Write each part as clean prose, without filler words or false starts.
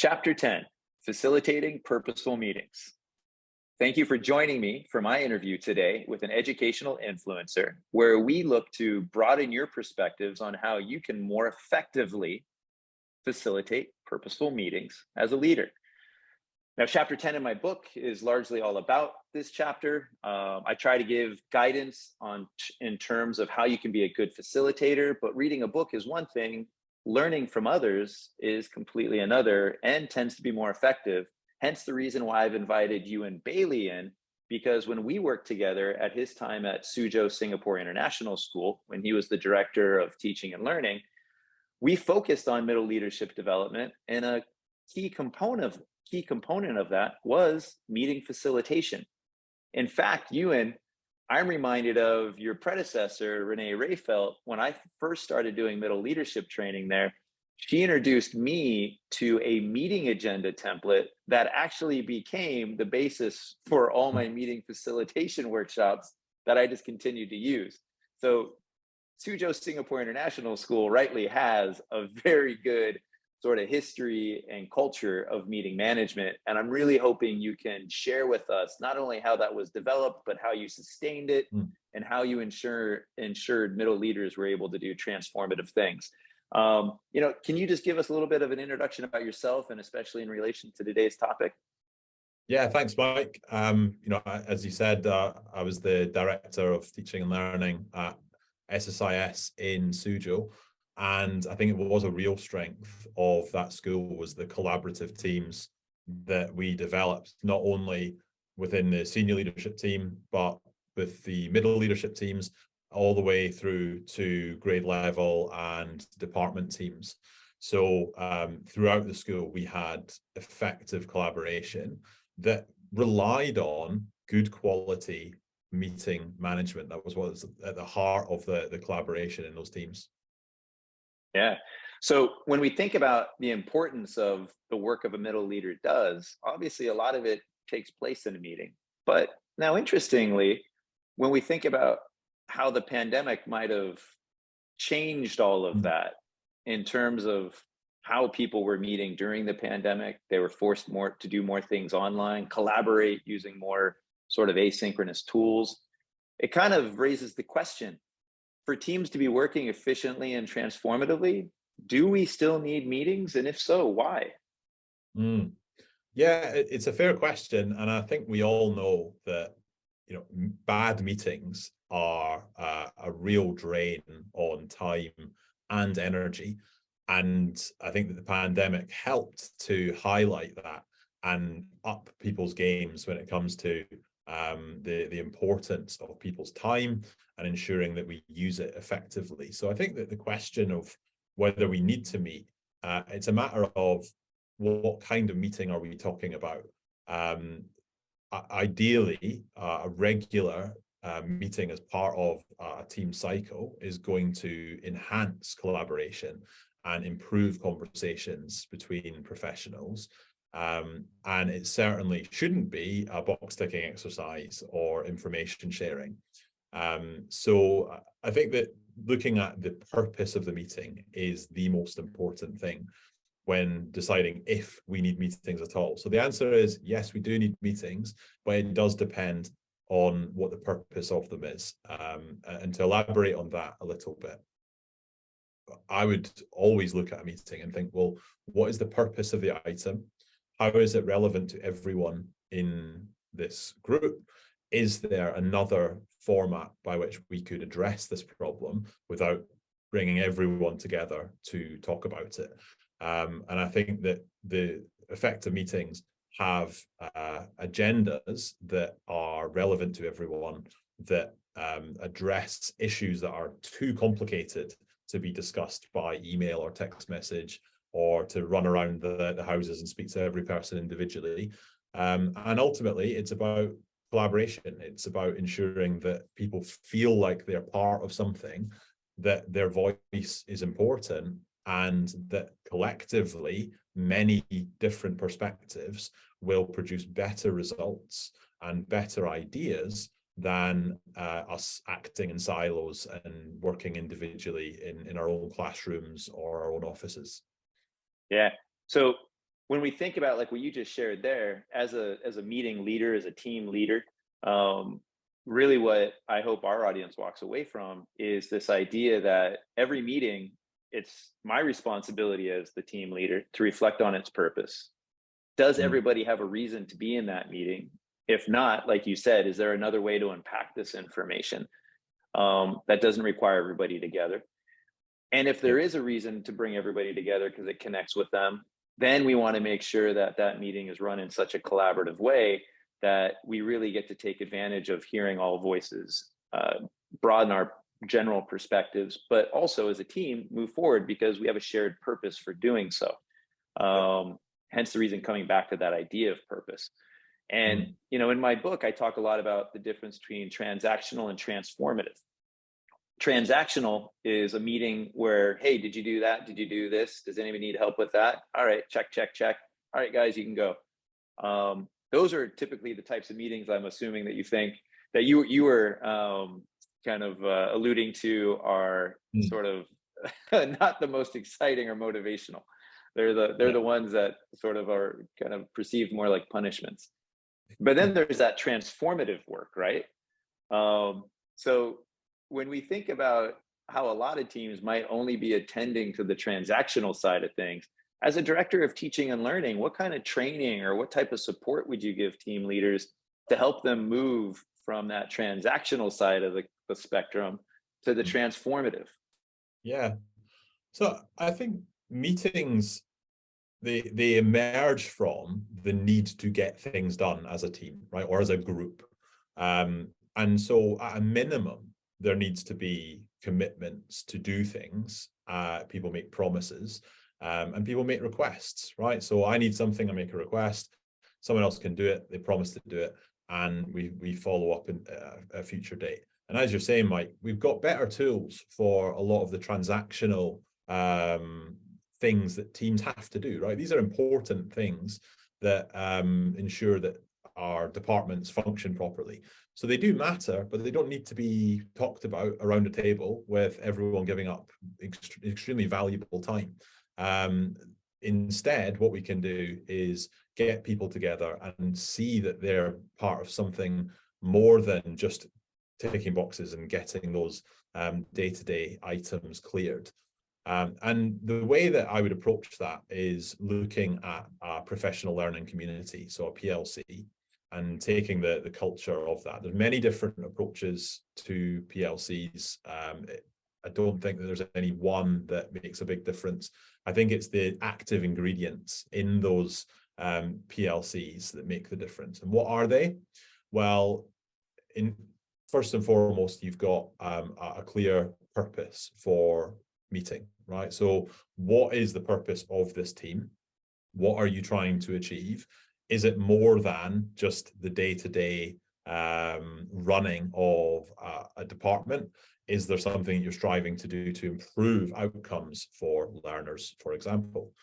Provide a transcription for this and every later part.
Chapter 10, Facilitating Purposeful Meetings. Thank you for joining me for my interview today with an educational influencer, where we look to broaden your perspectives on how you can more effectively facilitate purposeful meetings as a leader. Now, chapter 10 in my book is largely all about this chapter. I try to give guidance in terms of how you can be a good facilitator, but reading a book is one thing, learning from others is completely another and tends to be more effective. Hence the reason why I've invited Ewen Bailey in, because when we worked together at his time at Suzhou Singapore International School, when he was the director of teaching and learning, we focused on middle leadership development, and a key component of that was meeting facilitation. In fact, Ewan, I'm reminded of your predecessor, Renee Rayfelt. When I first started doing middle leadership training there, she introduced me to a meeting agenda template that actually became the basis for all my meeting facilitation workshops that I just continued to use. So Suzhou Singapore International School rightly has a very good sort of history and culture of meeting management. And I'm really hoping you can share with us not only how that was developed, but how you sustained it and how you ensured middle leaders were able to do transformative things. Can you just give us a little bit of an introduction about yourself, and especially in relation to today's topic? Yeah, thanks, Mike. As you said, I was the director of teaching and learning at SSIS in Suzhou. And I think it was a real strength of that school was the collaborative teams that we developed, not only within the senior leadership team, but with the middle leadership teams, all the way through to grade level and department teams. So throughout the school, we had effective collaboration that relied on good quality meeting management. That was what was at the heart of the collaboration in those teams. Yeah. So when we think about the importance of the work of a middle leader does, obviously a lot of it takes place in a meeting. But now, interestingly, when we think about how the pandemic might have changed all of that in terms of how people were meeting during the pandemic, they were forced to do more things online, collaborate using more sort of asynchronous tools. It kind of raises the question, for teams to be working efficiently and transformatively, do we still need meetings? And if so, why? Yeah, it's a fair question. And I think we all know that, bad meetings are a real drain on time and energy. And I think that the pandemic helped to highlight that and up people's games when it comes to the importance of people's time and ensuring that we use it effectively. So I think that the question of whether we need to meet, it's a matter of what kind of meeting are we talking about. Ideally, a regular meeting as part of a team cycle is going to enhance collaboration and improve conversations between professionals. And it certainly shouldn't be a box ticking exercise or information sharing. So I think that looking at the purpose of the meeting is the most important thing when deciding if we need meetings at all. So the answer is yes, we do need meetings, but it does depend on what the purpose of them is. And to elaborate on that a little bit, I would always look at a meeting and think, well, what is the purpose of the item? How is it relevant to everyone in this group? Is there another format by which we could address this problem without bringing everyone together to talk about it? And I think that the effective meetings have agendas that are relevant to everyone, that address issues that are too complicated to be discussed by email or text message, or to run around the houses and speak to every person individually. And ultimately, it's about collaboration. It's about ensuring that people feel like they're part of something, that their voice is important, and that collectively, many different perspectives will produce better results and better ideas than us acting in silos and working individually in our own classrooms or our own offices. Yeah. So when we think about like what you just shared there, as a meeting leader, as a team leader, um, really what I hope our audience walks away from is this idea that every meeting, it's my responsibility as the team leader to reflect on its purpose. Does Mm. everybody have a reason to be in that meeting? If not, like you said, is there another way to unpack this information that doesn't require everybody together? And if Yeah. there is a reason to bring everybody together because it connects with them, then we want to make sure that that meeting is run in such a collaborative way that we really get to take advantage of hearing all voices, broaden our general perspectives, but also as a team move forward because we have a shared purpose for doing so. Yeah. Hence the reason coming back to that idea of purpose. And, Mm. in my book, I talk a lot about the difference between transactional and transformative. Transactional is a meeting where, hey, did you do that? Did you do this? Does anybody need help with that? All right, check, check, check. All right, guys, you can go. Those are typically the types of meetings I'm assuming that you think that you were kind of alluding to are Mm. sort of not the most exciting or motivational. They're Yeah. the ones that sort of are kind of perceived more like punishments. But then there's that transformative work, right? So when we think about how a lot of teams might only be attending to the transactional side of things, as a director of teaching and learning, what kind of training or what type of support would you give team leaders to help them move from that transactional side of the spectrum to the Mm. transformative? Yeah. So I think meetings, they emerge from the need to get things done as a team, right, or as a group. And so at a minimum, there needs to be commitments to do things. People make promises, and people make requests, right? So I need something, I make a request. Someone else can do it. They promise to do it, and we follow up in a future date. And as you're saying, Mike, we've got better tools for a lot of the transactional things that teams have to do, right? These are important things that ensure that our departments function properly. So they do matter, but they don't need to be talked about around a table with everyone giving up extremely valuable time. Instead, what we can do is get people together and see that they're part of something more than just ticking boxes and getting those day-to-day items cleared. And the way that I would approach that is looking at a professional learning community, so a PLC, and taking the culture of that. There's many different approaches to PLCs. I don't think that there's any one that makes a big difference. I think it's the active ingredients in those PLCs that make the difference. And what are they? Well, first and foremost, you've got a clear purpose for meeting, right? So what is the purpose of this team? What are you trying to achieve? Is it more than just the day-to-day running of a department? Is there something you're striving to do to improve outcomes for learners, for example?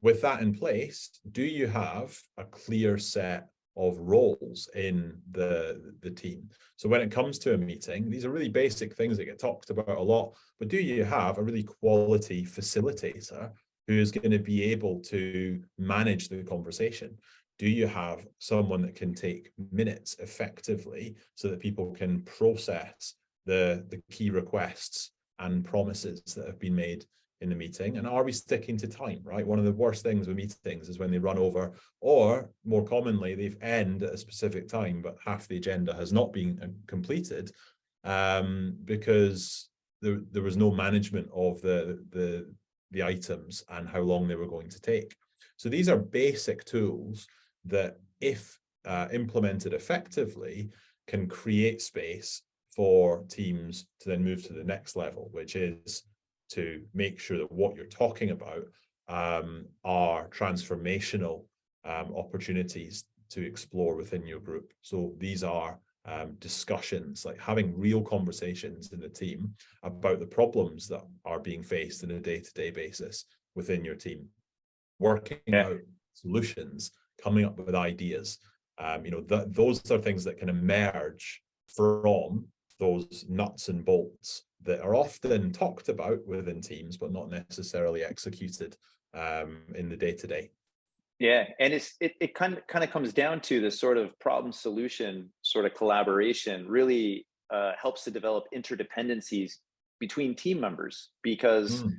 With that in place, do you have a clear set of roles in the team? So when it comes to a meeting, these are really basic things that get talked about a lot, but do you have a really quality facilitator who is going to be able to manage the conversation? Do you have someone that can take minutes effectively so that people can process the key requests and promises that have been made in the meeting? And are we sticking to time, right? One of the worst things with meetings is when they run over, or more commonly, they've end at a specific time, but half the agenda has not been completed because there was no management of the items and how long they were going to take. So these are basic tools that, if implemented effectively, can create space for teams to then move to the next level, which is to make sure that what you're talking about are transformational opportunities to explore within your group. So these are discussions, like having real conversations in the team about the problems that are being faced on a day-to-day basis within your team, working Yeah. out solutions, coming up with ideas. Those are things that can emerge from those nuts and bolts that are often talked about within teams, but not necessarily executed in the day-to-day. Yeah, and it kind of comes down to this sort of problem solution sort of collaboration really helps to develop interdependencies between team members, because Mm.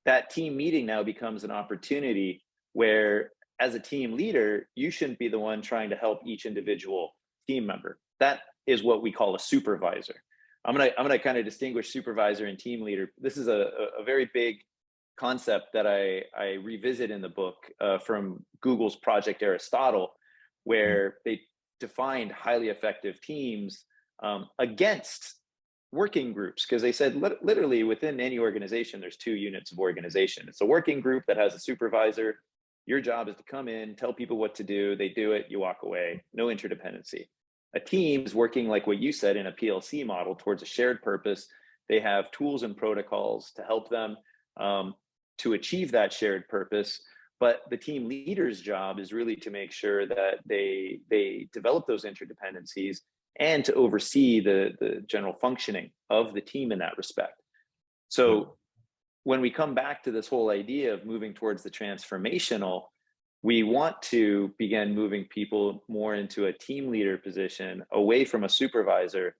that team meeting now becomes an opportunity where, as a team leader, you shouldn't be the one trying to help each individual team member. That is what we call a supervisor. I'm gonna kind of distinguish supervisor and team leader. This is a very big concept that I revisit in the book from Google's Project Aristotle, Mm. where they defined highly effective teams against working groups, because they said literally within any organization there's two units of organization. It's a working group that has a supervisor. Your job is to come in, tell people what to do, they do it, you walk away. No interdependency. A team is working, like what you said, in a PLC model towards a shared purpose. They have tools and protocols to help them to achieve that shared purpose. But the team leader's job is really to make sure that they develop those interdependencies and to oversee the general functioning of the team in that respect. So when we come back to this whole idea of moving towards the transformational, we want to begin moving people more into a team leader position, away from a supervisor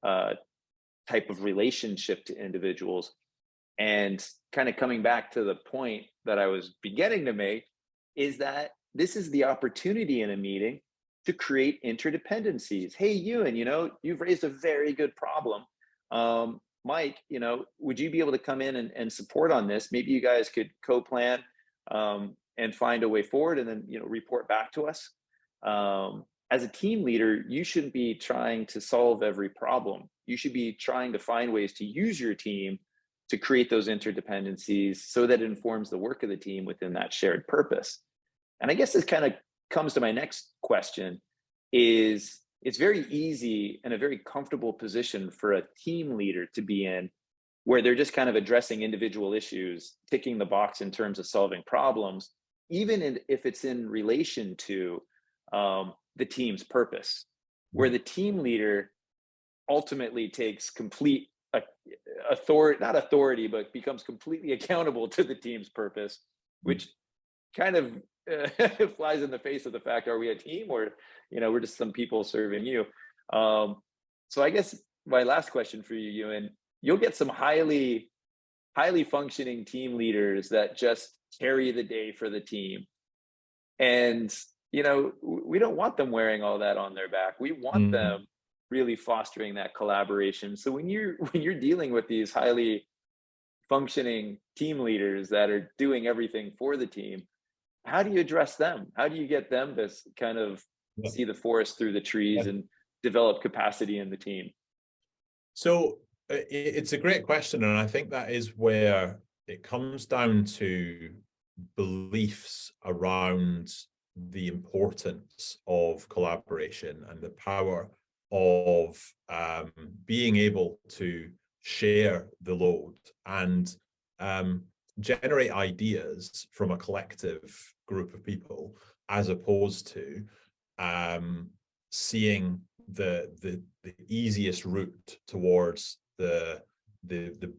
type of relationship to individuals. And kind of coming back to the point that I was beginning to make, is that this is the opportunity in a meeting to create interdependencies. Hey, Ewan, you've raised a very good problem. Mike, would you be able to come in and support on this? Maybe you guys could co-plan and find a way forward, and then report back to us. As a team leader, you shouldn't be trying to solve every problem. You should be trying to find ways to use your team to create those interdependencies so that it informs the work of the team within that shared purpose. And I guess this kind of comes to my next question, is it's very easy and a very comfortable position for a team leader to be in, where they're just kind of addressing individual issues, ticking the box in terms of solving problems, even if it's in relation to the team's purpose, where the team leader ultimately takes complete not authority, but becomes completely accountable to the team's purpose, which kind of flies in the face of the fact, are we a team, or we're just some people serving you? So I guess my last question for you, Ewan, you'll get some highly functioning team leaders that just carry the day for the team, and we don't want them wearing all that on their back. We want them really fostering that collaboration. So when you're dealing with these highly functioning team leaders that are doing everything for the team, how do you address them? How do you get them to kind of see the forest through the trees and develop capacity in the team? So it's a great question, and I think that is where it comes down to beliefs around the importance of collaboration and the power of being able to share the load and generate ideas from a collective group of people, as opposed to seeing the easiest route towards the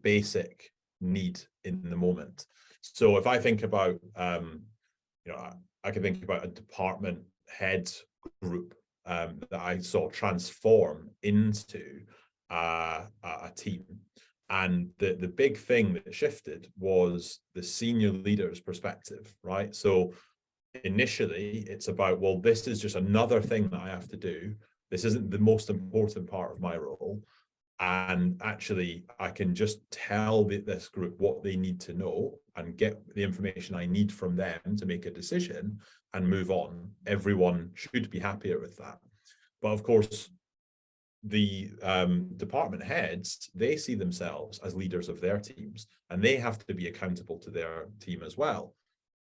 basic need in the moment. So if I think about I can think about a department head group that I saw transform into a team. And the big thing that shifted was the senior leader's perspective, right? So initially it's about, well, this is just another thing that I have to do. This isn't the most important part of my role. And actually, I can just tell this group what they need to know and get the information I need from them to make a decision and move on. Everyone should be happier with that. But of course, the department heads, they see themselves as leaders of their teams, and they have to be accountable to their team as well.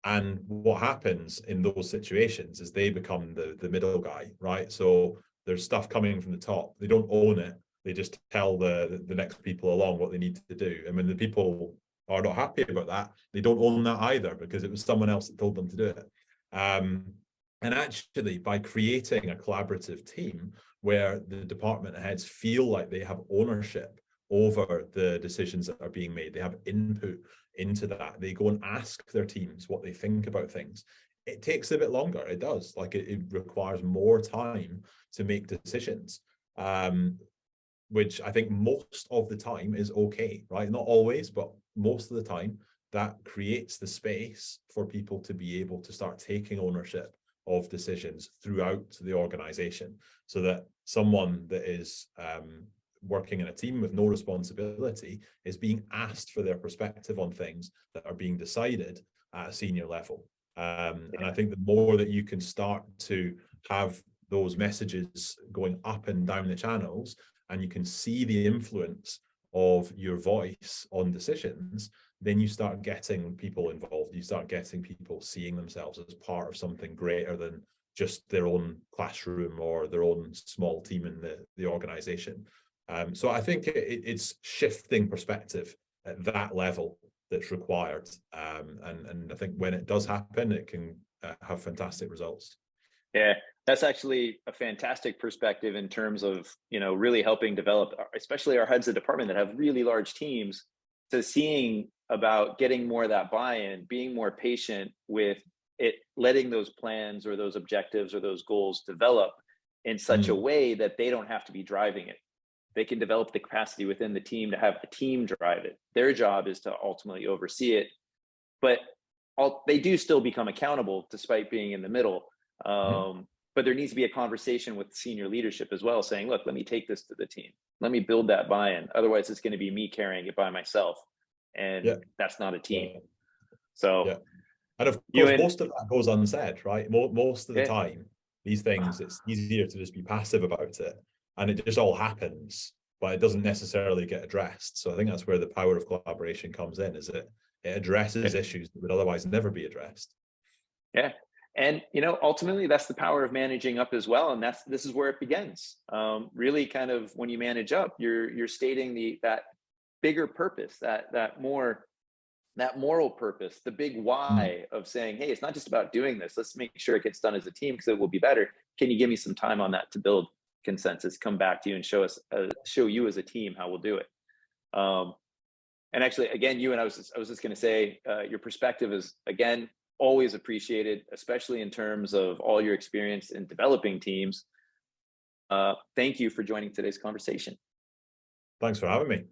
And what happens in those situations is they become the middle guy, right? So there's stuff coming from the top. They don't own it. They just tell the next people along what they need to do. And when the people are not happy about that, they don't own that either, because it was someone else that told them to do it. And actually, by creating a collaborative team where the department heads feel like they have ownership over the decisions that are being made, they have input into that. They go and ask their teams what they think about things. It takes a bit longer. It does. Like it requires more time to make decisions, which I think most of the time is okay, right? Not always, but most of the time, that creates the space for people to be able to start taking ownership of decisions throughout the organization, so that someone that is working in a team with no responsibility is being asked for their perspective on things that are being decided at a senior level. And I think the more that you can start to have those messages going up and down the channels, and you can see the influence of your voice on decisions, then you start getting people involved. You start getting people seeing themselves as part of something greater than just their own classroom or their own small team in the organization. So I think it's shifting perspective at that level that's required. And I think when it does happen, it can have fantastic results. Yeah, that's actually a fantastic perspective in terms of, really helping develop, especially our heads of department that have really large teams, to seeing about getting more of that buy-in, being more patient with it, letting those plans or those objectives or those goals develop in such a way that they don't have to be driving it. They can develop the capacity within the team to have a team drive it. Their job is to ultimately oversee it, but they do still become accountable despite being in the middle. But there needs to be a conversation with senior leadership as well, saying, look, let me take this to the team. Let me build that buy-in. Otherwise, it's going to be me carrying it by myself. And that's not a team. So, and of course, most of that goes unsaid, right? Most of the time, these things, it's easier to just be passive about it. And it just all happens, but it doesn't necessarily get addressed. So I think that's where the power of collaboration comes in, is it addresses issues that would otherwise never be addressed. Yeah. And, ultimately that's the power of managing up as well. And this is where it begins. Really kind of when you manage up, you're stating that bigger purpose, that moral purpose, the big why of saying, hey, it's not just about doing this. Let's make sure it gets done as a team because it will be better. Can you give me some time on that to build consensus, come back to you and show you as a team how we'll do it. And actually, again, Ewan, I was just going to say, your perspective is, again, always appreciated, especially in terms of all your experience in developing teams. Thank you for joining today's conversation. Thanks for having me.